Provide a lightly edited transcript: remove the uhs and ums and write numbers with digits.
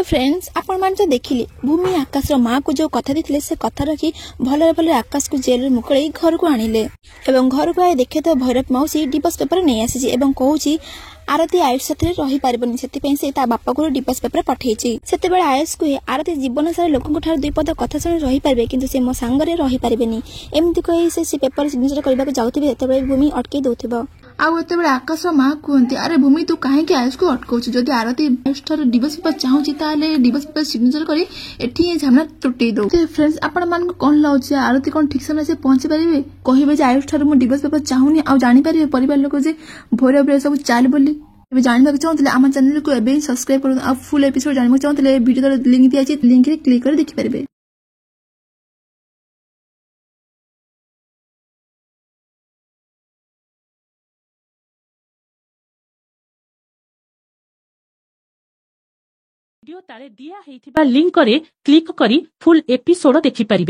Friends आपण मान तो देखिले भूमि आकाश माँ को जो कथा देते से कथा रखी भल भल आकाश को जेल मुकड़े घर को आनिले एवं घर को आए देखे तो भैरव मौसी डिवोर्स पेपर नहीं आसी एवं कहूची आरती आयुष साथी रही पारबनी से बापा को डिवोर्स पेपर पठेची सेतेबेले आयुष को आरती जीवन सारा लोकन ठार दुई पद कथा शुणी रही पारबे किंतु से मो सांगरे रही पारबेनी एमती कही से पेपर सिग्नेचर करबा को जाउथिबे सेतेबेले भूमि अटके दउथिबो आते आकाश माँ कहते अरे भूमि तू कहीं आयुष को अटकाउछ जदि आरती आयुष ठार डिवोर्स पेपर चाहूची ताले डिवोर्स पेपर सिग्नेचर करी एठी झमेला तुटै दो फ्रेंड्स आपण मान कोन लाउछ आरती कोन ठीक समय से पहुंची पारिबे कहिबे जे आयुष ठार मो डिवोर्स पेपर चाहूनी आ जानि पारिबे परिवार लोक जे भैरव सब चाल बोली एबे जानबा चाहतले आम चैनल को एबे सब्सक्राइब करू आ फुल एपिसोड जानबा चाहतले वीडियो तो लिंक दिया अछि लिंक रे क्लिक कर देखि पारिबे। वीडियो ताले दिया हेइथिबा लिंक करे क्लिक करी फुल एपिसोड देखि परिबे।